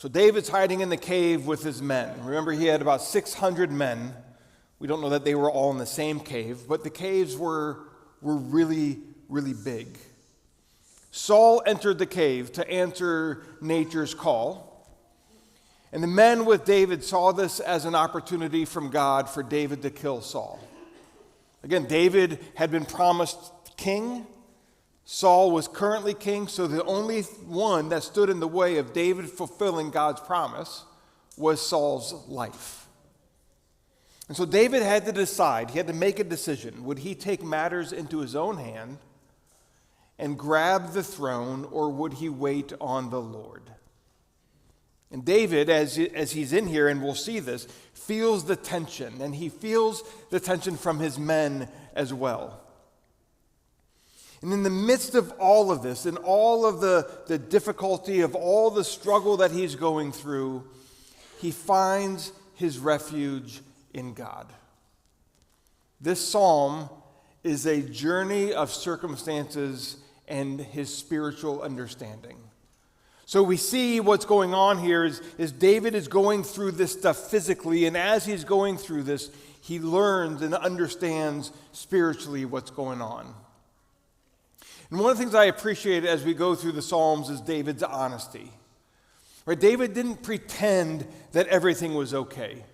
So David's hiding in the cave with his men. Remember, he had about 600 men. We don't know that they were all in the same cave, but the caves were really, really big. Saul entered the cave to answer nature's call. And the men with David saw this as an opportunity from God for David to kill Saul. Again, David had been promised king. Saul was currently king, so the only one that stood in the way of David fulfilling God's promise was Saul's life. And so David had to decide, he had to make a decision. Would he take matters into his own hand and grab the throne, or would he wait on the Lord? And David, as he's in here, and we'll see this, feels the tension, and he feels the tension from his men as well. And in the midst of all of this, and all of the difficulty of all the struggle that he's going through, he finds his refuge in God. This psalm is a journey of circumstances and his spiritual understanding. So we see what's going on here is David is going through this stuff physically, and as he's going through this, he learns and understands spiritually what's going on. And one of the things I appreciate as we go through the Psalms is David's honesty. Right? David didn't pretend that everything was okay.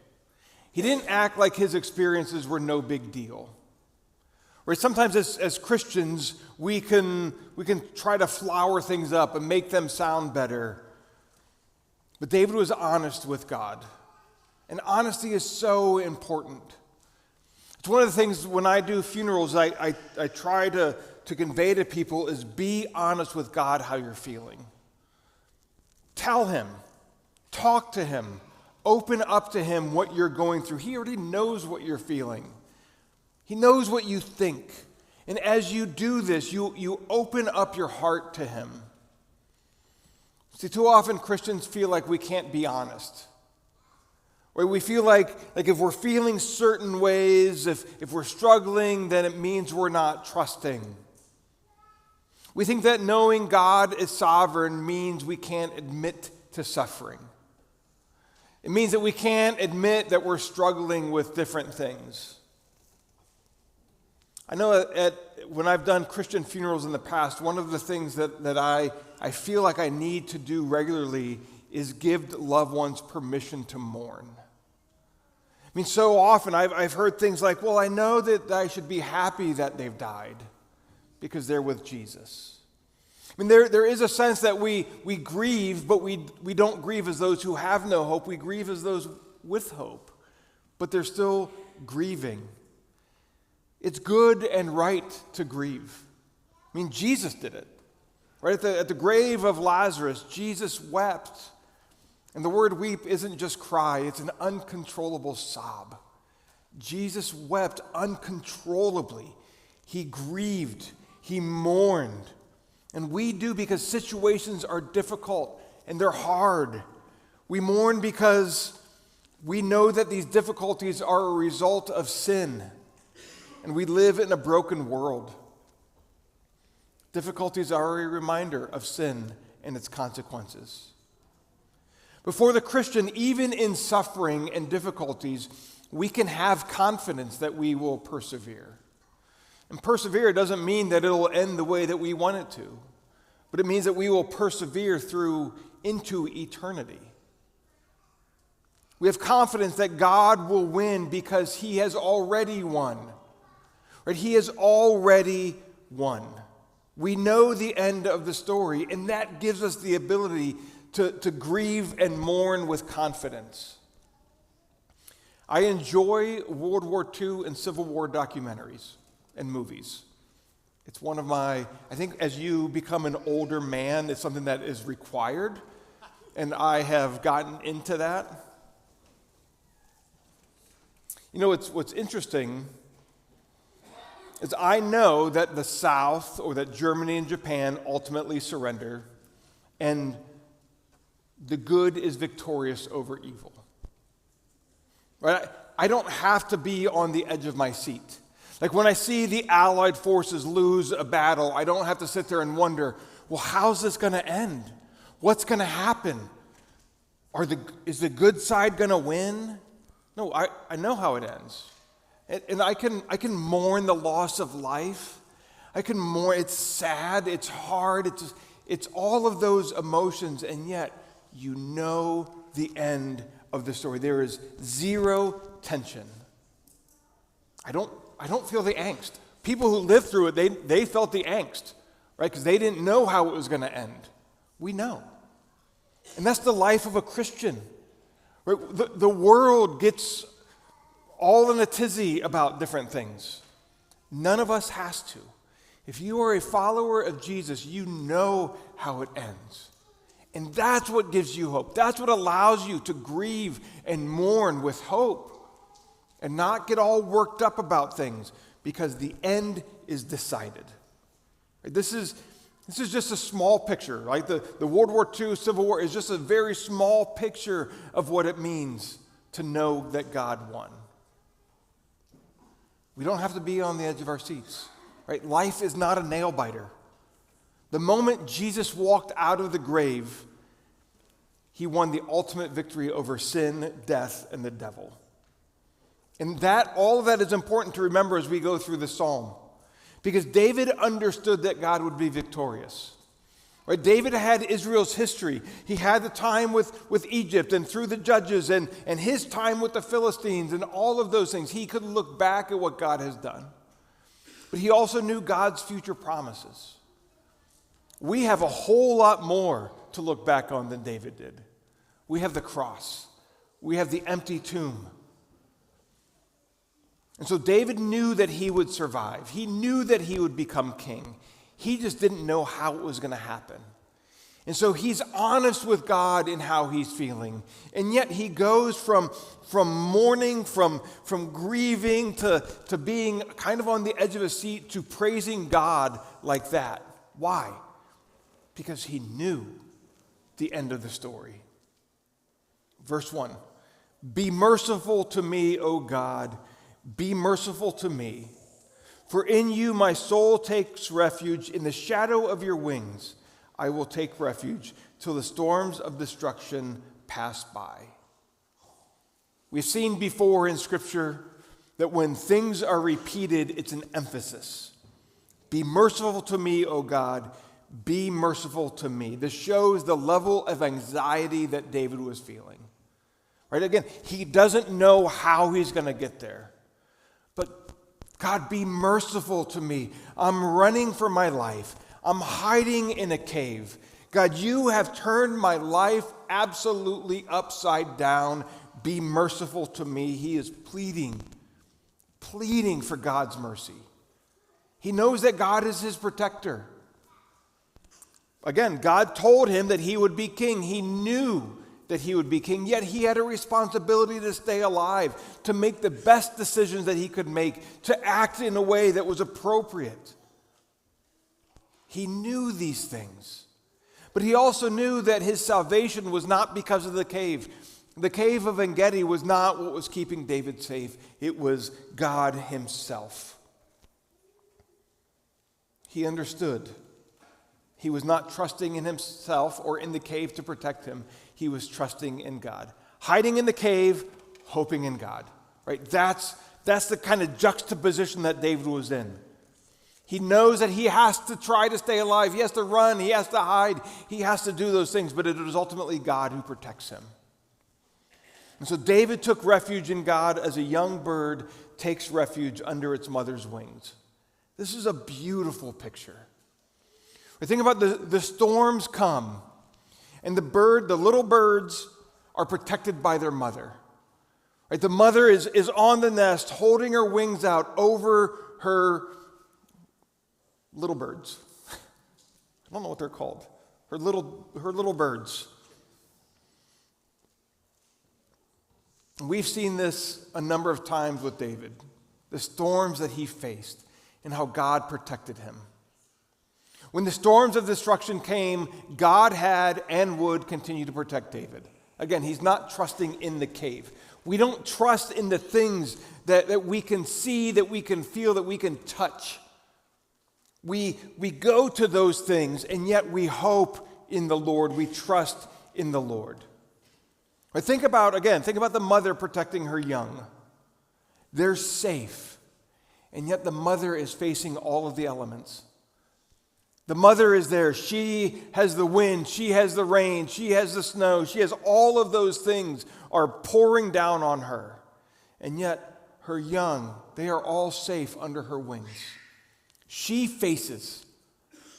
He didn't act like his experiences were no big deal. Right? Sometimes as Christians, we can try to flower things up and make them sound better. But David was honest with God. And honesty is so important. It's one of the things when I do funerals, I try to convey to people is be honest with God how you're feeling. Tell him. Talk to him. Open up to him what you're going through. He already knows what you're feeling. He knows what you think. And as you do this, you open up your heart to him. See, too often Christians feel like we can't be honest. Or we feel like if we're feeling certain ways, if we're struggling, then it means we're not trusting. We think that knowing God is sovereign means we can't admit to suffering. It means that we can't admit that we're struggling with different things. I know when I've done Christian funerals in the past, one of the things that I feel like I need to do regularly is give loved ones permission to mourn. I mean, so often I've heard things like, well, I know that I should be happy that they've died because they're with Jesus. I mean, there is a sense that we grieve, but we don't grieve as those who have no hope. We grieve as those with hope, but they're still grieving. It's good and right to grieve. I mean, Jesus did it. Right at the grave of Lazarus, Jesus wept. And the word weep isn't just cry, it's an uncontrollable sob. Jesus wept uncontrollably. He grieved. He mourned. And we do because situations are difficult and they're hard. We mourn because we know that these difficulties are a result of sin. And we live in a broken world. Difficulties are a reminder of sin and its consequences. But for the Christian, even in suffering and difficulties, we can have confidence that we will persevere. And persevere doesn't mean that it'll end the way that we want it to, but it means that we will persevere through into eternity. We have confidence that God will win because he has already won. Right? He has already won. We know the end of the story, and that gives us the ability to grieve and mourn with confidence. I enjoy World War II and Civil War documentaries and movies. It's one of my, I think as you become an older man, it's something that is required, and I have gotten into that. You know, what's interesting is I know that the South, or that Germany and Japan ultimately surrender, and the good is victorious over evil. Right? I don't have to be on the edge of my seat. Like when I see the Allied forces lose a battle, I don't have to sit there and wonder, well, how's this going to end? What's going to happen? Is the good side going to win? No, I know how it ends. And I can mourn the loss of life. I can mourn, it's sad, it's hard, it's all of those emotions, and yet you know the end of the story. There is zero tension. I don't feel the angst. People who lived through it, they felt the angst, right? Because they didn't know how it was going to end. We know. And that's the life of a Christian. Right? The world gets all in a tizzy about different things. None of us has to. If you are a follower of Jesus, you know how it ends. And that's what gives you hope. That's what allows you to grieve and mourn with hope and not get all worked up about things because the end is decided. This is just a small picture, right? The World War II Civil War is just a very small picture of what it means to know that God won. We don't have to be on the edge of our seats, right? Life is not a nail biter. The moment Jesus walked out of the grave, he won the ultimate victory over sin, death, and the devil. And all of that is important to remember as we go through the psalm. Because David understood that God would be victorious. Right? David had Israel's history. He had the time with Egypt and through the judges and his time with the Philistines and all of those things. He could look back at what God has done. But he also knew God's future promises. We have a whole lot more to look back on than David did. We have the cross. We have the empty tomb. And so David knew that he would survive. He knew that he would become king. He just didn't know how it was going to happen. And so he's honest with God in how he's feeling. And yet he goes from mourning, from grieving to being kind of on the edge of a seat to praising God like that. Why? Because he knew the end of the story. Verse 1, "Be merciful to me, O God. Be merciful to me. For in you my soul takes refuge. In the shadow of your wings I will take refuge till the storms of destruction pass by." We've seen before in Scripture that when things are repeated, it's an emphasis. Be merciful to me, O God. Be merciful to me. This shows the level of anxiety that David was feeling. Right? Again, he doesn't know how he's going to get there. But God, be merciful to me. I'm running for my life. I'm hiding in a cave. God, you have turned my life absolutely upside down. Be merciful to me. He is pleading for God's mercy. He knows that God is his protector. Again, God told him that he would be king. He knew that he would be king, yet he had a responsibility to stay alive, to make the best decisions that he could make, to act in a way that was appropriate. He knew these things, but he also knew that his salvation was not because of the cave. The cave of En-Gedi was not what was keeping David safe. It was God himself. He understood. He was not trusting in himself or in the cave to protect him. He was trusting in God. Hiding in the cave, hoping in God. Right? That's the kind of juxtaposition that David was in. He knows that he has to try to stay alive. He has to run. He has to hide. He has to do those things, but it is ultimately God who protects him. And so David took refuge in God as a young bird takes refuge under its mother's wings. This is a beautiful picture. We think about the storms come, and the little birds are protected by their mother. Right? The mother is on the nest, holding her wings out over her little birds. I don't know what they're called. Her little birds. We've seen this a number of times with David, the storms that he faced and how God protected him. When the storms of destruction came, God had and would continue to protect David. Again, he's not trusting in the cave. We don't trust in the things that we can see, that we can feel, that we can touch. We go to those things, and yet we hope in the Lord. We trust in the Lord. But think about the mother protecting her young. They're safe, and yet the mother is facing all of the elements. The mother is there. She has the wind, she has the rain, she has the snow, she has all of those things are pouring down on her. And yet her young, they are all safe under her wings. She faces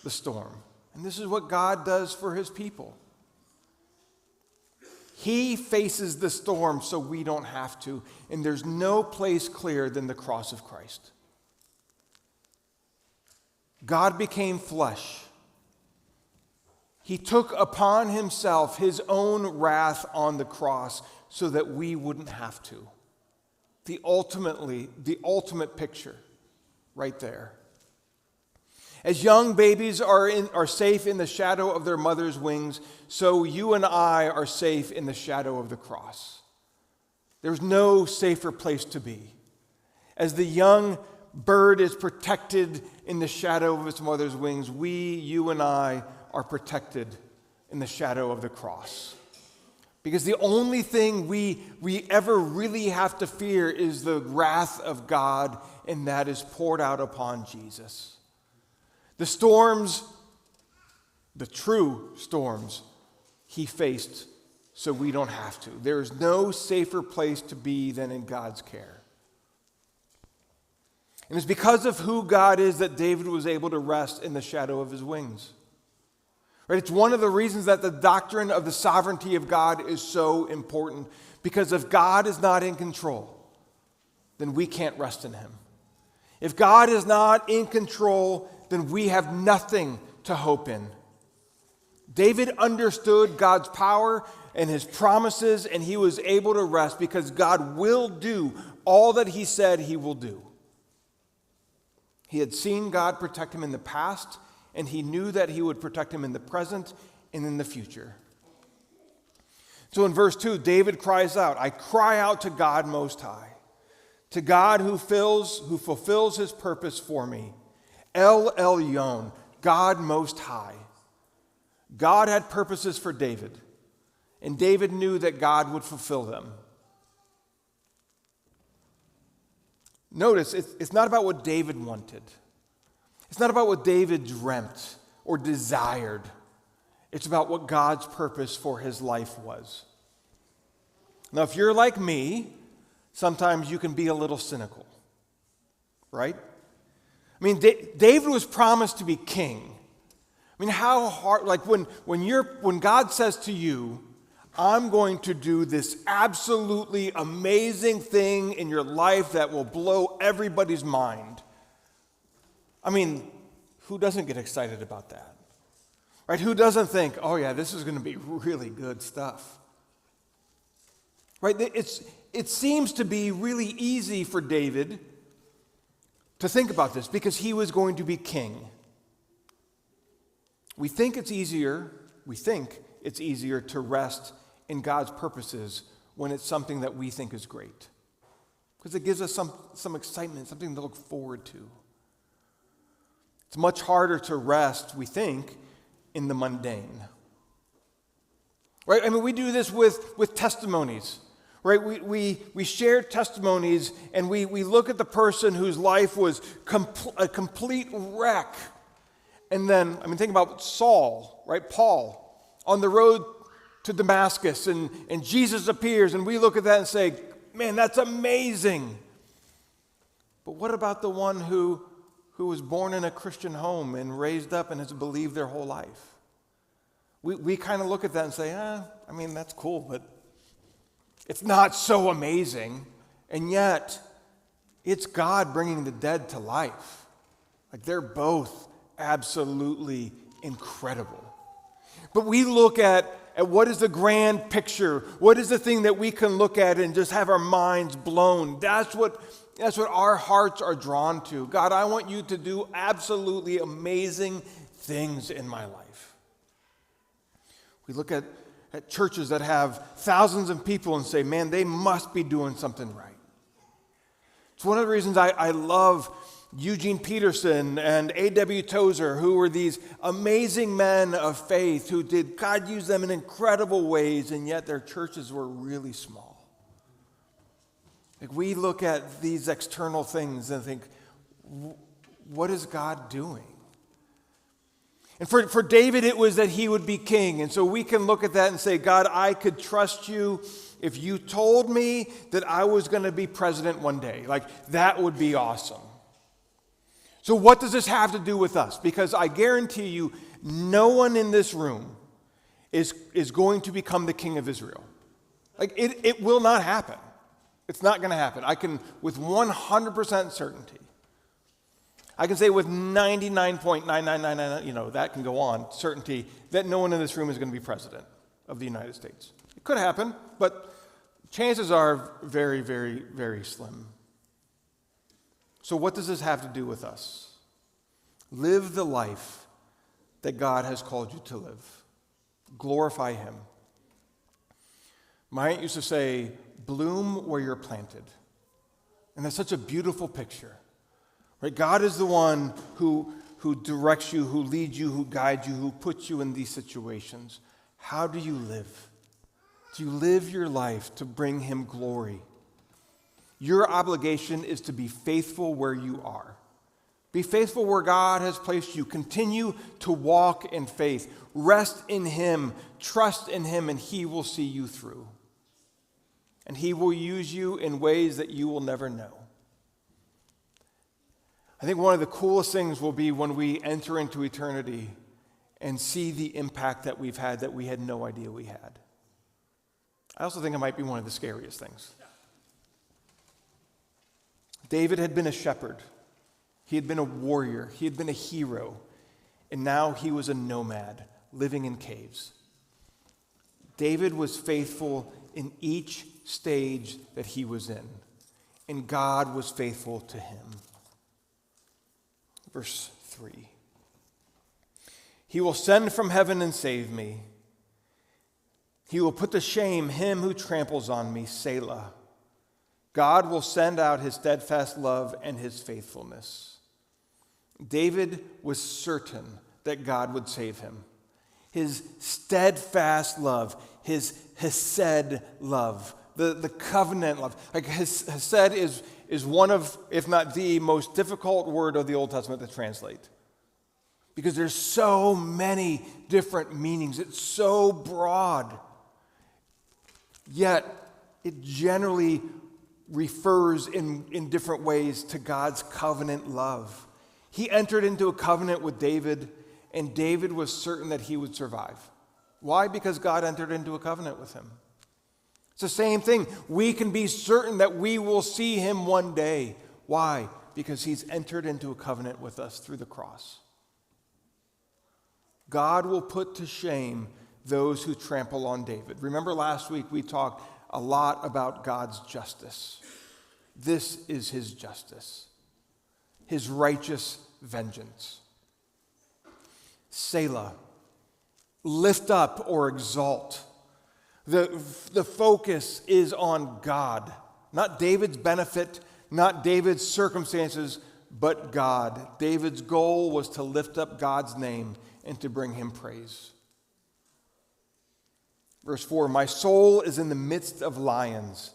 the storm. And this is what God does for his people. He faces the storm so we don't have to. And there's no place clearer than the cross of Christ. God became flesh. He took upon himself his own wrath on the cross so that we wouldn't have to. The ultimate picture right there. As young babies are safe in the shadow of their mother's wings, so you and I are safe in the shadow of the cross. There's no safer place to be. As the young bird is protected in the shadow of its mother's wings, you and I, are protected in the shadow of the cross. Because the only thing we ever really have to fear is the wrath of God, and that is poured out upon Jesus. The storms, the true storms, he faced so we don't have to. There is no safer place to be than in God's care. And it's because of who God is that David was able to rest in the shadow of his wings. Right? It's one of the reasons that the doctrine of the sovereignty of God is so important. Because if God is not in control, then we can't rest in him. If God is not in control, then we have nothing to hope in. David understood God's power and his promises, and he was able to rest because God will do all that he said he will do. He had seen God protect him in the past, and he knew that he would protect him in the present and in the future. So in verse 2, David cries out, I cry out to God Most High, to God who fulfills his purpose for me. El Elyon, God Most High. God had purposes for David, and David knew that God would fulfill them. Notice, it's not about what David wanted. It's not about what David dreamt or desired. It's about what God's purpose for his life was. Now, if you're like me, sometimes you can be a little cynical, right? I mean, David was promised to be king. I mean, how hard, like when God says to you, I'm going to do this absolutely amazing thing in your life that will blow everybody's mind. I mean, who doesn't get excited about that? Right? Who doesn't think, oh yeah, this is going to be really good stuff? Right? It seems to be really easy for David to think about this because he was going to be king. We think it's easier to rest in God's purposes when it's something that we think is great. Because it gives us some excitement, something to look forward to. It's much harder to rest, we think, in the mundane. Right? I mean, we do this with testimonies. Right? We share testimonies and we look at the person whose life was a complete wreck. And then, think about Saul, right? Paul, on the road to Damascus, and Jesus appears, and we look at that and say, man, that's amazing. But what about the one who was born in a Christian home and raised up and has believed their whole life? We kind of look at that and say, that's cool, but it's not so amazing. And yet, it's God bringing the dead to life. Like, they're both absolutely incredible. But we look at what is the grand picture, what is the thing that we can look at and just have our minds blown. That's what our hearts are drawn to. God, I want you to do absolutely amazing things in my life. We look at churches that have thousands of people and say, man, they must be doing something right. It's one of the reasons I love Eugene Peterson and A.W. Tozer, who were these amazing men of faith who God used them in incredible ways, and yet their churches were really small. Like, we look at these external things and think, what is God doing? And for David, it was that he would be king. And so we can look at that and say, God, I could trust you if you told me that I was going to be president one day. Like, that would be awesome. So what does this have to do with us? Because I guarantee you, no one in this room is going to become the king of Israel. Like, it will not happen. It's not going to happen. I can, with 100% certainty, I can say with 99.9999, that can go on, certainty, that no one in this room is going to be president of the United States. It could happen, but chances are very, very, very slim. So what does this have to do with us? Live the life that God has called you to live. Glorify Him. My aunt used to say, bloom where you're planted. And that's such a beautiful picture. Right? God is the one who directs you, who leads you, who guides you, who puts you in these situations. How do you live? Do you live your life to bring Him glory? Your obligation is to be faithful where you are. Be faithful where God has placed you. Continue to walk in faith. Rest in Him. Trust in Him, and He will see you through. And He will use you in ways that you will never know. I think one of the coolest things will be when we enter into eternity and see the impact that we've had that we had no idea we had. I also think it might be one of the scariest things. David had been a shepherd. He had been a warrior. He had been a hero. And now he was a nomad living in caves. David was faithful in each stage that he was in. And God was faithful to him. Verse 3. He will send from heaven and save me. He will put to shame him who tramples on me, Selah. God will send out His steadfast love and His faithfulness. David was certain that God would save him. His steadfast love, His hesed love, the covenant love. Like, hesed is one of, if not the most difficult word of the Old Testament to translate. Because there's so many different meanings. It's so broad. Yet, it generally refers in different ways to God's covenant love. He entered into a covenant with David, and David was certain that he would survive. Why? Because God entered into a covenant with him. It's the same thing. We can be certain that we will see Him one day. Why? Because He's entered into a covenant with us through the cross. God will put to shame those who trample on David. Remember last week we talked a lot about God's justice. This is His justice, His righteous vengeance. Selah, lift up or exalt. The focus is on God, not David's benefit, not David's circumstances, but God. David's goal was to lift up God's name and to bring Him praise. Verse 4, my soul is in the midst of lions.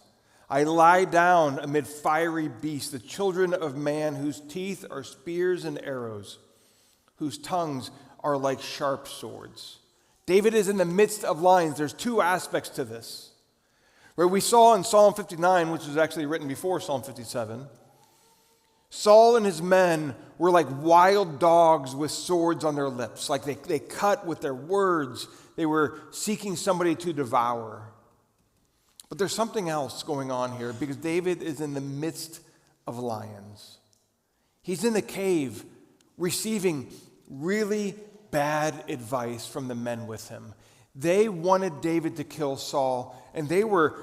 I lie down amid fiery beasts, the children of man whose teeth are spears and arrows, whose tongues are like sharp swords. David is in the midst of lions. There's two aspects to this. Where we saw in Psalm 59, which was actually written before Psalm 57, Saul and his men were like wild dogs with swords on their lips. Like they cut with their words. They were seeking somebody to devour. But there's something else going on here because David is in the midst of lions. He's in the cave receiving really bad advice from the men with him. They wanted David to kill Saul, and they were,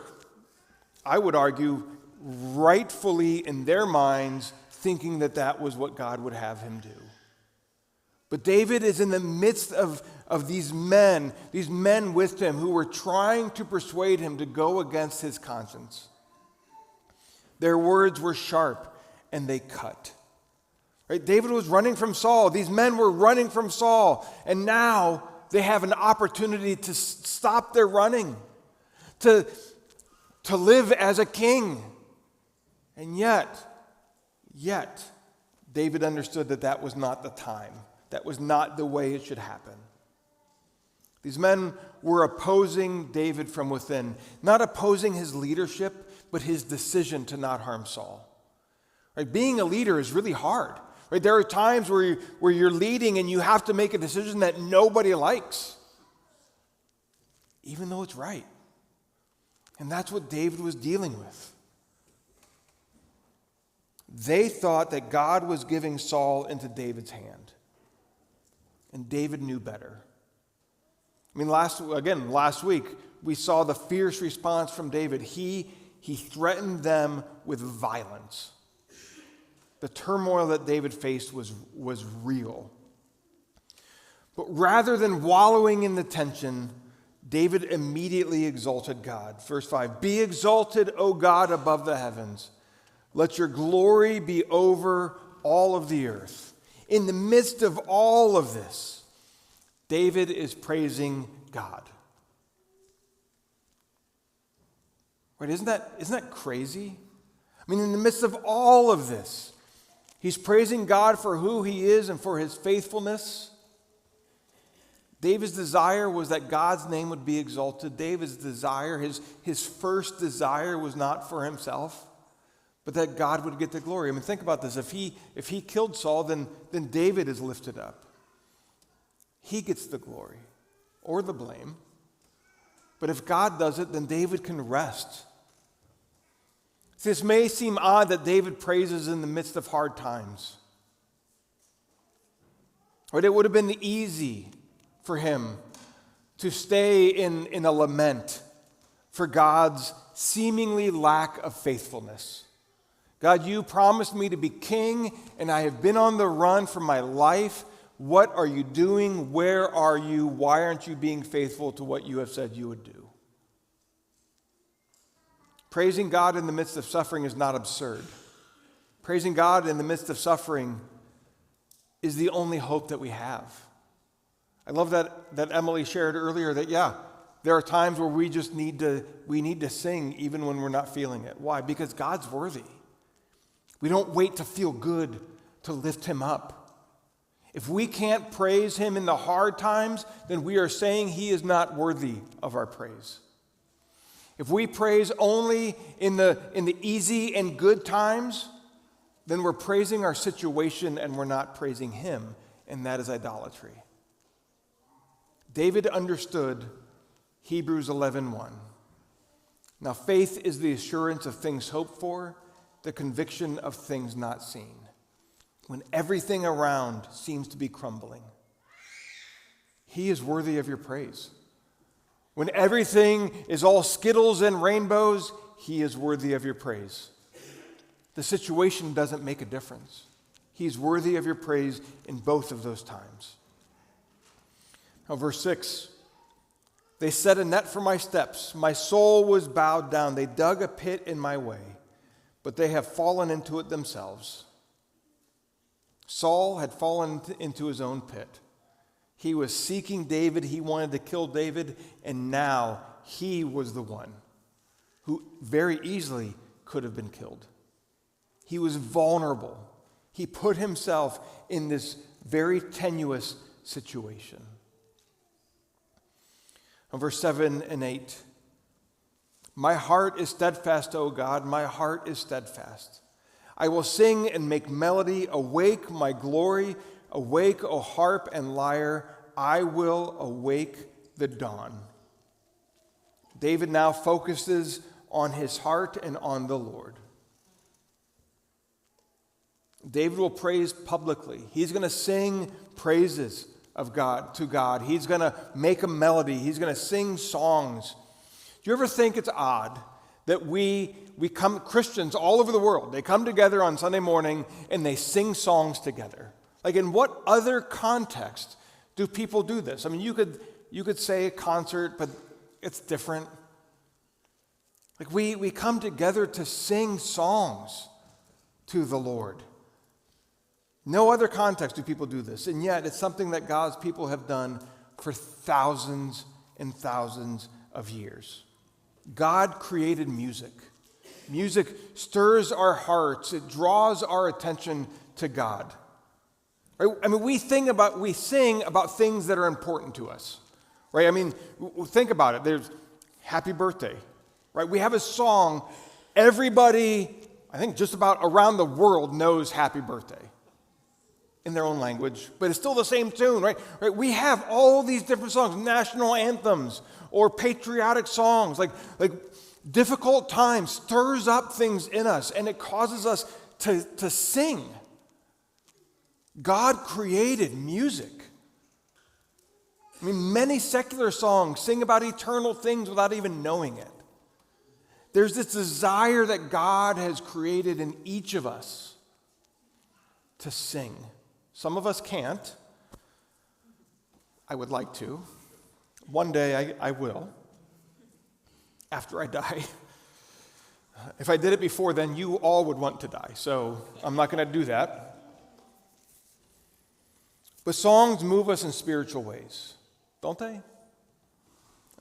I would argue, rightfully in their minds thinking that that was what God would have him do. But David is in the midst of these men with him who were trying to persuade him to go against his conscience. Their words were sharp, and they cut. Right? David was running from Saul. These men were running from Saul. And now they have an opportunity to stop their running, to live as a king. And yet, David understood that that was not the time. That was not the way it should happen. These men were opposing David from within, not opposing his leadership, but his decision to not harm Saul. Right? Being a leader is really hard. Right? There are times where you're leading and you have to make a decision that nobody likes, even though it's right. And that's what David was dealing with. They thought that God was giving Saul into David's hand. And David knew better. I mean, last week, we saw the fierce response from David. He threatened them with violence. The turmoil that David faced was real. But rather than wallowing in the tension, David immediately exalted God. Verse 5, "Be exalted, O God, above the heavens. Let your glory be over all of the earth." In the midst of all of this, David is praising God. Right? Isn't that crazy? I mean, in the midst of all of this, he's praising God for who he is and for his faithfulness. David's desire was that God's name would be exalted. David's desire, his first desire was not for himself, but that God would get the glory. I mean, think about this. If he killed Saul, then David is lifted up. He gets the glory or the blame. But if God does it, then David can rest. This may seem odd that David praises in the midst of hard times. But it would have been easy for him to stay in a lament for God's seemingly lack of faithfulness. God, you promised me to be king, and I have been on the run for my life. What are you doing? Where are you? Why aren't you being faithful to what you have said you would do? Praising God in the midst of suffering is not absurd. Praising God in the midst of suffering is the only hope that we have. I love that Emily shared earlier that, there are times where we just need to sing even when we're not feeling it. Why? Because God's worthy. We don't wait to feel good to lift him up. If we can't praise him in the hard times, then we are saying he is not worthy of our praise. If we praise only in the easy and good times, then we're praising our situation and we're not praising him, and that is idolatry. David understood Hebrews 11:1. Now faith is the assurance of things hoped for, the conviction of things not seen. When everything around seems to be crumbling, he is worthy of your praise. When everything is all skittles and rainbows, he is worthy of your praise. The situation doesn't make a difference. He's worthy of your praise in both of those times. Now, verse 6, they set a net for my steps. My soul was bowed down. They dug a pit in my way, but they have fallen into it themselves. Saul had fallen into his own pit. He was seeking David. He wanted to kill David, and now he was the one who very easily could have been killed. He was vulnerable. He put himself in this very tenuous situation. In verse 7 and 8, my heart is steadfast, O God, my heart is steadfast. I will sing and make melody. Awake, my glory. Awake, O harp and lyre. I will awake the dawn. David now focuses on his heart and on the Lord. David will praise publicly. He's going to sing praises of God to God. He's going to make a melody. He's going to sing songs. Do you ever think it's odd that we come, Christians all over the world, they come together on Sunday morning and they sing songs together? Like, in what other context do people do this? I mean, you could say a concert, but it's different. Like, we come together to sing songs to the Lord. No other context do people do this, and yet it's something that God's people have done for thousands and thousands of years. God created music. Music stirs our hearts. It draws our attention to God. Right? I mean, we sing about things that are important to us. Right? I mean, think about it. There's happy birthday. Right? We have a song. Everybody, I think just about around the world knows happy birthday in their own language, but it's still the same tune, right? We have all these different songs, national anthems or patriotic songs, like difficult times stirs up things in us and it causes us to sing. God created music. I mean, many secular songs sing about eternal things without even knowing it. There's this desire that God has created in each of us to sing. Some of us can't. I would like to. One day I will, after I die. If I did it before then, you all would want to die, so I'm not going to do that. But songs move us in spiritual ways, don't they?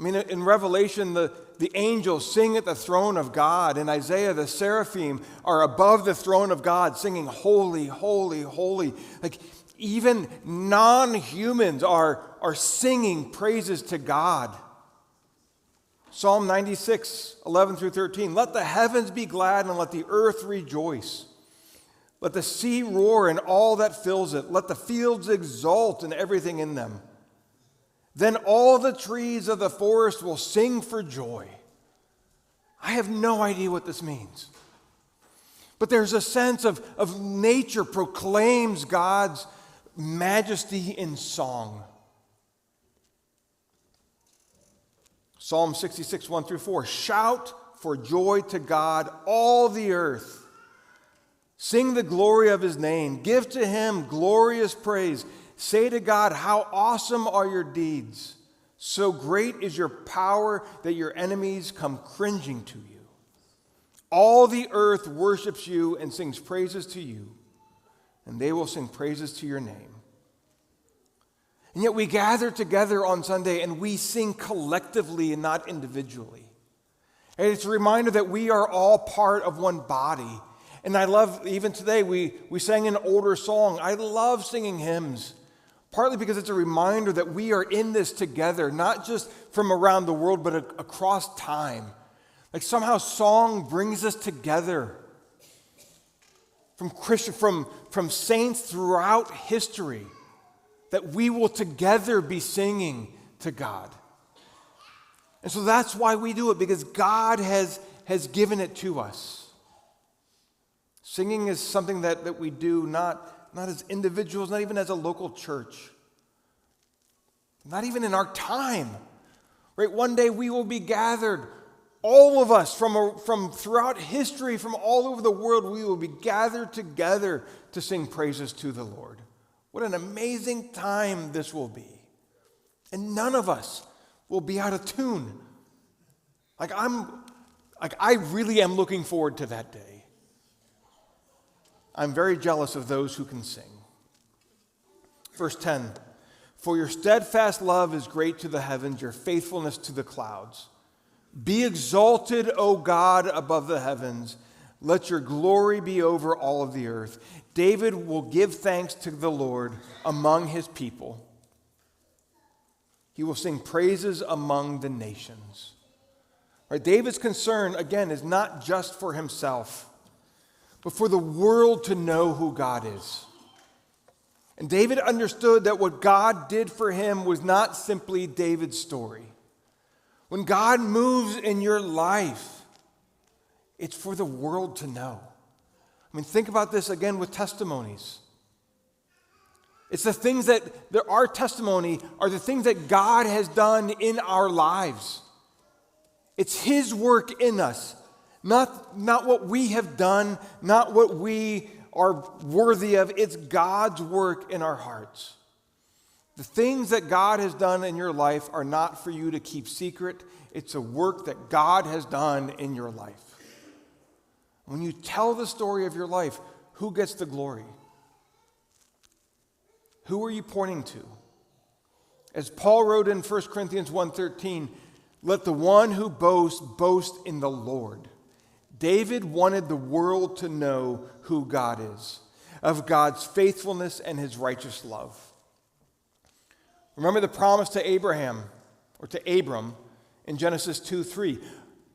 I mean, in Revelation, the angels sing at the throne of God. In Isaiah, the seraphim are above the throne of God singing, holy, holy, holy. Like, even non-humans are singing praises to God. Psalm 96, 11 through 13. Let the heavens be glad and let the earth rejoice. Let the sea roar and all that fills it. Let the fields exult and everything in them. Then all the trees of the forest will sing for joy. I have no idea what this means. But there's a sense of nature proclaims God's majesty in song. Psalm 66, 1 through 4. Shout for joy to God, all the earth. Sing the glory of his name. Give to him glorious praise. Say to God, how awesome are your deeds. So great is your power that your enemies come cringing to you. All the earth worships you and sings praises to you, and they will sing praises to your name. And yet we gather together on Sunday and we sing collectively and not individually. And it's a reminder that we are all part of one body. And I love, even today, we sang an older song. I love singing hymns. Partly because it's a reminder that we are in this together, not just from around the world, but across time. Like somehow song brings us together from saints throughout history, that we will together be singing to God. And so that's why we do it, because God has given it to us. Singing is something that we do not as individuals, not even as a local church. Not even in our time. Right? One day we will be gathered, all of us from throughout history, from all over the world, we will be gathered together to sing praises to the Lord. What an amazing time this will be. And none of us will be out of tune. I really am looking forward to that day. I'm very jealous of those who can sing. Verse 10, for your steadfast love is great to the heavens, your faithfulness to the clouds. Be exalted, O God, above the heavens. Let your glory be over all of the earth. David will give thanks to the Lord among his people. He will sing praises among the nations. Right? David's concern, again, is not just for himself, but for the world to know who God is. And David understood that what God did for him was not simply David's story. When God moves in your life, it's for the world to know. I mean, think about this again with testimonies. It's the things that our testimony are the things that God has done in our lives. It's his work in us. Not what we have done, not what we are worthy of. It's God's work in our hearts. The things that God has done in your life are not for you to keep secret. It's a work that God has done in your life. When you tell the story of your life, who gets the glory? Who are you pointing to? As Paul wrote in 1 Corinthians 1:13, let the one who boasts boast in the Lord. David wanted the world to know who God is, of God's faithfulness and his righteous love. Remember the promise to Abraham, or to Abram, in Genesis 2:3.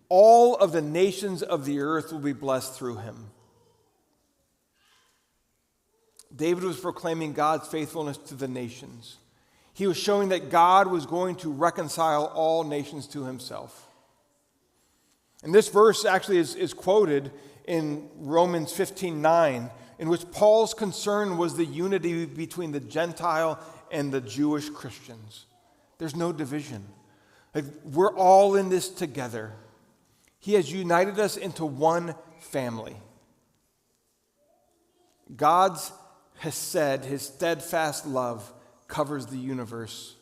All of the nations of the earth will be blessed through him. David was proclaiming God's faithfulness to the nations. He was showing that God was going to reconcile all nations to himself. And this verse actually is quoted in Romans 15:9, in which Paul's concern was the unity between the Gentile and the Jewish Christians. There's no division. Like, we're all in this together. He has united us into one family. God's hesed, his steadfast love, covers the universe.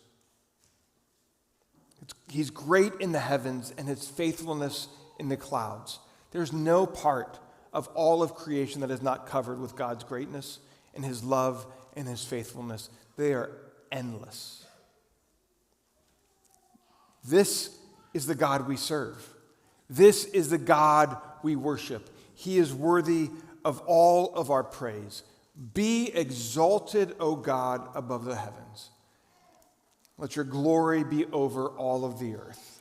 He's great in the heavens and his faithfulness in the clouds. There's no part of all of creation that is not covered with God's greatness and his love and his faithfulness. They are endless. This is the God we serve. This is the God we worship. He is worthy of all of our praise. Be exalted, O God, above the heavens. Let your glory be over all of the earth.